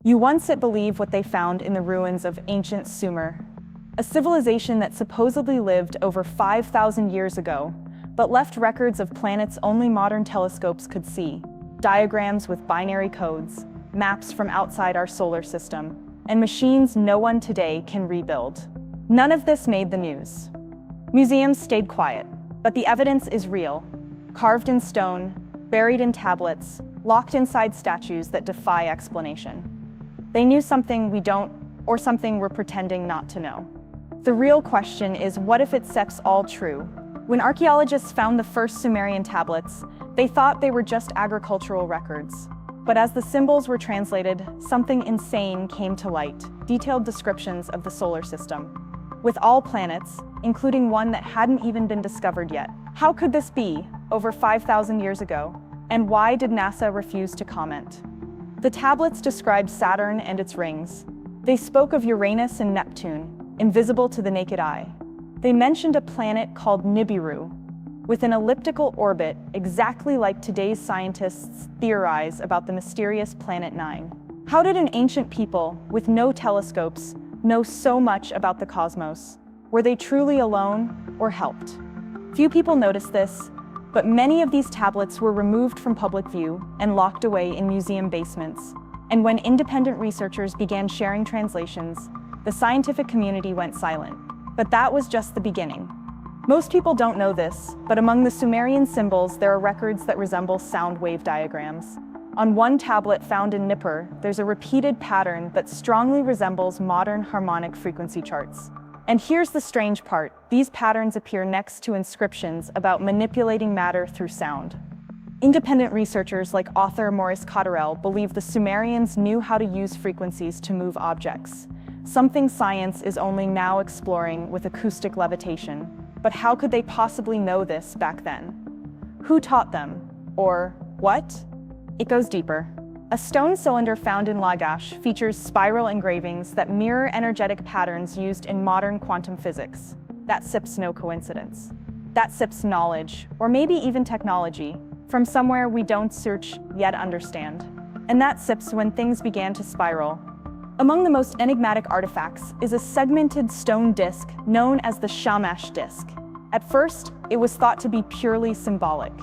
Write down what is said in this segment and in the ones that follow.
You once believe what they found in the ruins of ancient Sumer, a civilization that supposedly lived over 5,000 years ago, but left records of planets only modern telescopes could see, diagrams with binary codes, maps from outside our solar system, and machines no one today can rebuild. None of this made the news. Museums stayed quiet, but the evidence is real, carved in stone, buried in tablets, locked inside statues that defy explanation. They knew something we don't, or something we're pretending not to know. The real question is, what if it's all true? When archaeologists found the first Sumerian tablets, they thought they were just agricultural records. But as the symbols were translated, something insane came to light: detailed descriptions of the solar system, with all planets, including one that hadn't even been discovered yet. How could this be, over 5,000 years ago? And why did NASA refuse to comment? The tablets described Saturn and its rings. They spoke of Uranus and Neptune, invisible to the naked eye. They mentioned a planet called Nibiru, with an elliptical orbit exactly like today's scientists theorize about the mysterious Planet 9. How did an ancient people, with no telescopes, know so much about the cosmos? Were they truly alone, or helped? Few people noticed this, but many of these tablets were removed from public view and locked away in museum basements. And when independent researchers began sharing translations, the scientific community went silent. But that was just the beginning. Most people don't know this, but among the Sumerian symbols, there are records that resemble sound wave diagrams. On one tablet found in Nippur, there's a repeated pattern that strongly resembles modern harmonic frequency charts. And here's the strange part: these patterns appear next to inscriptions about manipulating matter through sound. Independent researchers like author Maurice Cotterell believe the Sumerians knew how to use frequencies to move objects, something science is only now exploring with acoustic levitation. But how could they possibly know this back then? Who taught them? Or what? It goes deeper. A stone cylinder found in Lagash features spiral engravings that mirror energetic patterns used in modern quantum physics. That sips no coincidence. That sips knowledge, or maybe even technology, from somewhere we don't search yet understand. And that sips when things began to spiral. Among the most enigmatic artifacts is a segmented stone disc known as the Shamash disc. At first, it was thought to be purely symbolic.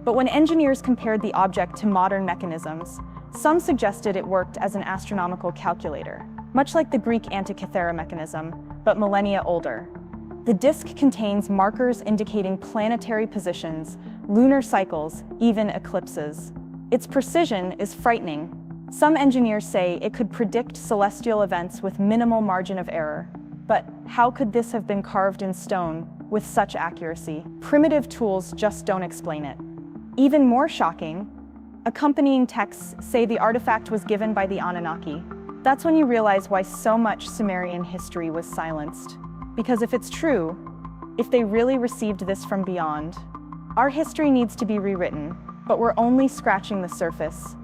But when engineers compared the object to modern mechanisms, some suggested it worked as an astronomical calculator, much like the Greek Antikythera mechanism, but millennia older. The disc contains markers indicating planetary positions, lunar cycles, even eclipses. Its precision is frightening. Some engineers say it could predict celestial events with minimal margin of error. But how could this have been carved in stone with such accuracy? Primitive tools just don't explain it. Even more shocking, accompanying texts say the artifact was given by the Anunnaki. That's when you realize why so much Sumerian history was silenced. Because if it's true, if they really received this from beyond, our history needs to be rewritten, but we're only scratching the surface.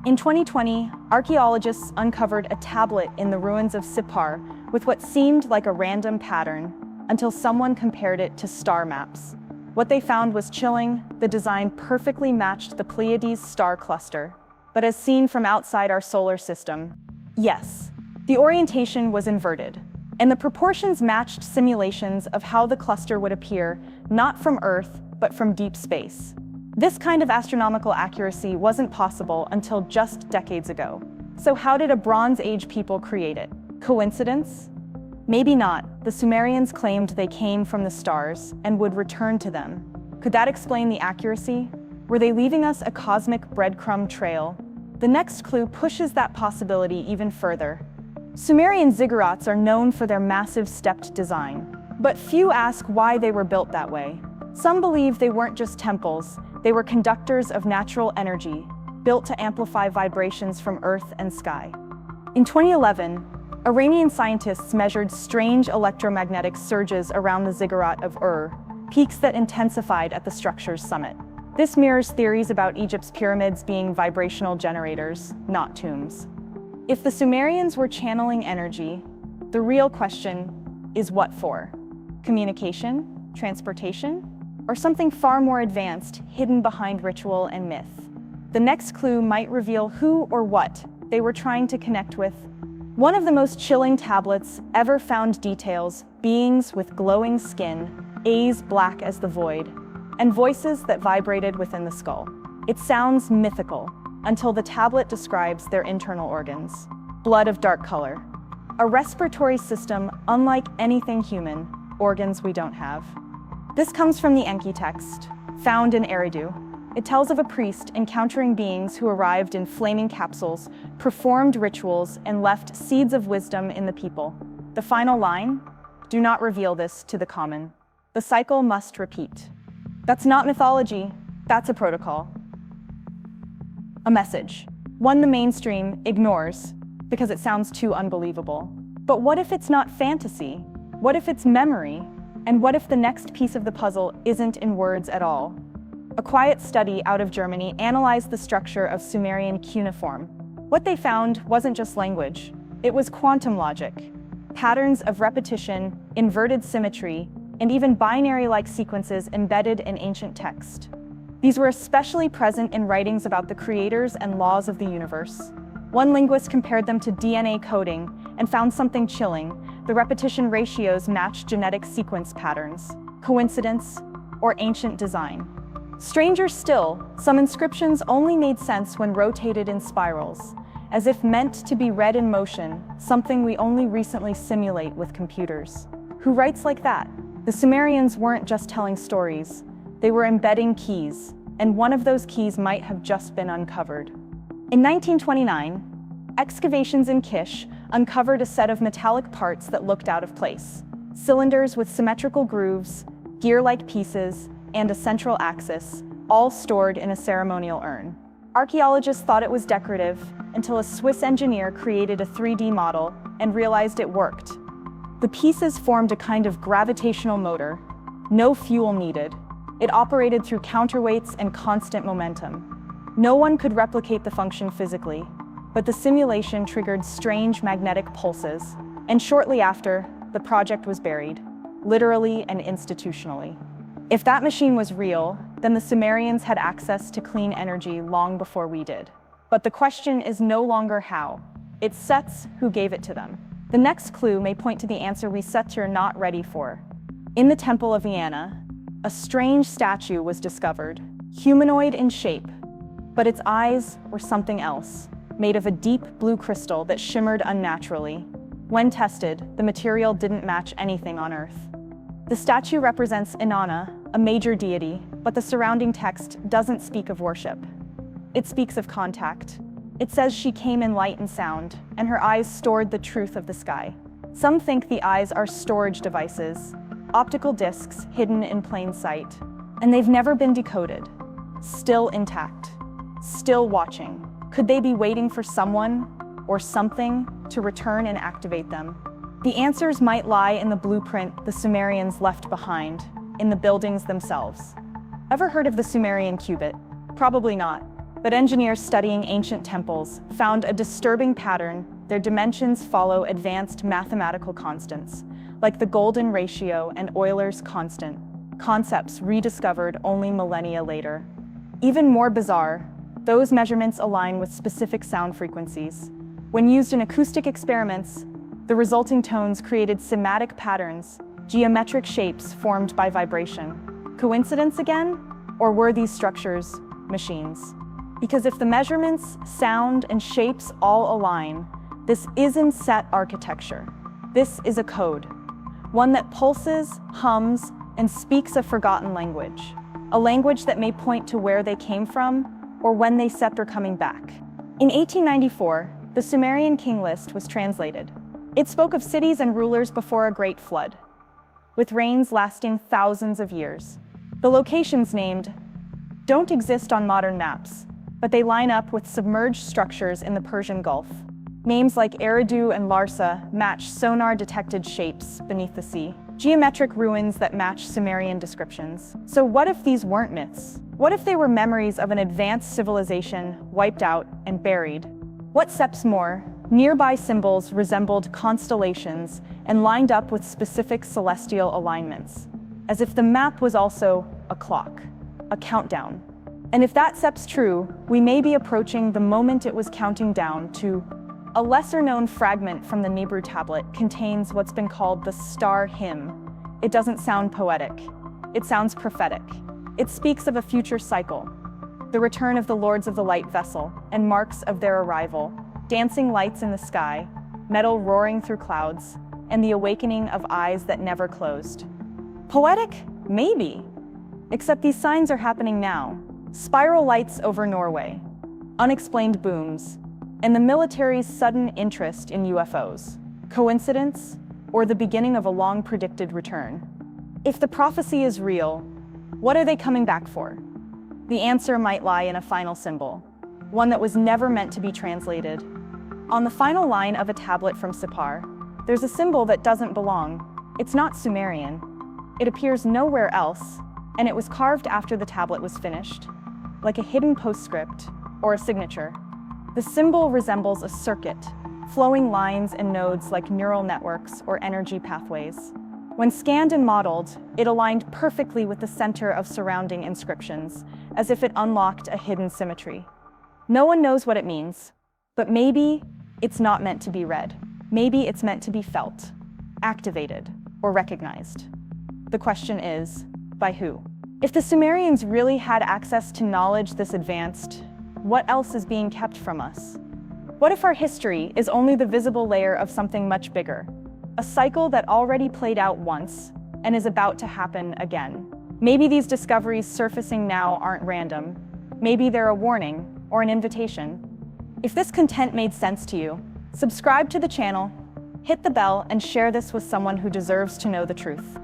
In 2020, archaeologists uncovered a tablet in the ruins of Sippar with what seemed like a random pattern until someone compared it to star maps. What they found was chilling. The design perfectly matched the Pleiades star cluster. But as seen from outside our solar system, yes, the orientation was inverted, and the proportions matched simulations of how the cluster would appear, not from Earth, but from deep space. This kind of astronomical accuracy wasn't possible until just decades ago. So how did a Bronze Age people create it? Coincidence? Maybe not. The Sumerians claimed they came from the stars and would return to them. Could that explain the accuracy? Were they leaving us a cosmic breadcrumb trail? The next clue pushes that possibility even further. Sumerian ziggurats are known for their massive stepped design, but few ask why they were built that way. Some believe they weren't just temples, they were conductors of natural energy, built to amplify vibrations from earth and sky. In 2011, Iranian scientists measured strange electromagnetic surges around the ziggurat of Ur, peaks that intensified at the structure's summit. This mirrors theories about Egypt's pyramids being vibrational generators, not tombs. If the Sumerians were channeling energy, the real question is what for? Communication? Transportation? Or something far more advanced, hidden behind ritual and myth? The next clue might reveal who or what they were trying to connect with. One of the most chilling tablets ever found details beings with glowing skin, eyes black as the void, and voices that vibrated within the skull. It sounds mythical until the tablet describes their internal organs. Blood of dark color. A respiratory system unlike anything human, organs we don't have. This comes from the Enki text, found in Eridu. It tells of a priest encountering beings who arrived in flaming capsules, performed rituals, and left seeds of wisdom in the people. The final line? Do not reveal this to the common. The cycle must repeat. That's not mythology, that's a protocol. A message, one the mainstream ignores because it sounds too unbelievable. But what if it's not fantasy? What if it's memory? And what if the next piece of the puzzle isn't in words at all? A quiet study out of Germany analyzed the structure of Sumerian cuneiform. What they found wasn't just language, it was quantum logic. Patterns of repetition, inverted symmetry, and even binary-like sequences embedded in ancient text. These were especially present in writings about the creators and laws of the universe. One linguist compared them to DNA coding and found something chilling. The repetition ratios matched genetic sequence patterns, coincidence, or ancient design. Stranger still, some inscriptions only made sense when rotated in spirals, as if meant to be read in motion, something we only recently simulate with computers. Who writes like that? The Sumerians weren't just telling stories, they were embedding keys, and one of those keys might have just been uncovered. In 1929, excavations in Kish uncovered a set of metallic parts that looked out of place. Cylinders with symmetrical grooves, gear-like pieces, and a central axis, all stored in a ceremonial urn. Archaeologists thought it was decorative until a Swiss engineer created a 3D model and realized it worked. The pieces formed a kind of gravitational motor, no fuel needed. It operated through counterweights and constant momentum. No one could replicate the function physically, but the simulation triggered strange magnetic pulses, and shortly after, the project was buried, literally and institutionally. If that machine was real, then the Sumerians had access to clean energy long before we did. But the question is no longer how. It sets who gave it to them. The next clue may point to the answer we set are not ready for. In the Temple of Vienna, a strange statue was discovered, humanoid in shape, but its eyes were something else, made of a deep blue crystal that shimmered unnaturally. When tested, the material didn't match anything on Earth. The statue represents Inanna, a major deity, but the surrounding text doesn't speak of worship. It speaks of contact. It says she came in light and sound, and her eyes stored the truth of the sky. Some think the eyes are storage devices, optical discs hidden in plain sight, and they've never been decoded. Still intact, still watching. Could they be waiting for someone or something to return and activate them? The answers might lie in the blueprint the Sumerians left behind, in the buildings themselves. Ever heard of the Sumerian cubit? Probably not, but engineers studying ancient temples found a disturbing pattern. Their dimensions follow advanced mathematical constants, like the golden ratio and Euler's constant, concepts rediscovered only millennia later. Even more bizarre, those measurements align with specific sound frequencies. When used in acoustic experiments, the resulting tones created cymatic patterns, geometric shapes formed by vibration. Coincidence again? Or were these structures machines? Because if the measurements, sound, and shapes all align, this isn't set architecture. This is a code. One that pulses, hums, and speaks a forgotten language. A language that may point to where they came from or when they said they're coming back. In 1894, the Sumerian king list was translated. It spoke of cities and rulers before a great flood, with reigns lasting thousands of years. The locations named don't exist on modern maps, but they line up with submerged structures in the Persian Gulf. Names like Eridu and Larsa match sonar-detected shapes beneath the sea, geometric ruins that match Sumerian descriptions. So what if these weren't myths? What if they were memories of an advanced civilization wiped out and buried? What steps more? Nearby symbols resembled constellations and lined up with specific celestial alignments, as if the map was also a clock, a countdown. And if that step's true, we may be approaching the moment it was counting down to. A lesser-known fragment from the Nebru tablet contains what's been called the Star Hymn. It doesn't sound poetic. It sounds prophetic. It speaks of a future cycle, the return of the Lords of the Light vessel, and marks of their arrival, dancing lights in the sky, metal roaring through clouds, and the awakening of eyes that never closed. Poetic? Maybe. Except these signs are happening now. Spiral lights over Norway, unexplained booms, and the military's sudden interest in UFOs. Coincidence, or the beginning of a long-predicted return? If the prophecy is real, what are they coming back for? The answer might lie in a final symbol, one that was never meant to be translated. On the final line of a tablet from Sipar, there's a symbol that doesn't belong. It's not Sumerian. It appears nowhere else, and it was carved after the tablet was finished, like a hidden postscript or a signature. The symbol resembles a circuit, flowing lines and nodes like neural networks or energy pathways. When scanned and modeled, it aligned perfectly with the center of surrounding inscriptions, as if it unlocked a hidden symmetry. No one knows what it means, but maybe it's not meant to be read. Maybe it's meant to be felt, activated, or recognized. The question is, by who? If the Sumerians really had access to knowledge this advanced, what else is being kept from us? What if our history is only the visible layer of something much bigger? A cycle that already played out once and is about to happen again. Maybe these discoveries surfacing now aren't random. Maybe they're a warning or an invitation. If this content made sense to you, subscribe to the channel, hit the bell, and share this with someone who deserves to know the truth.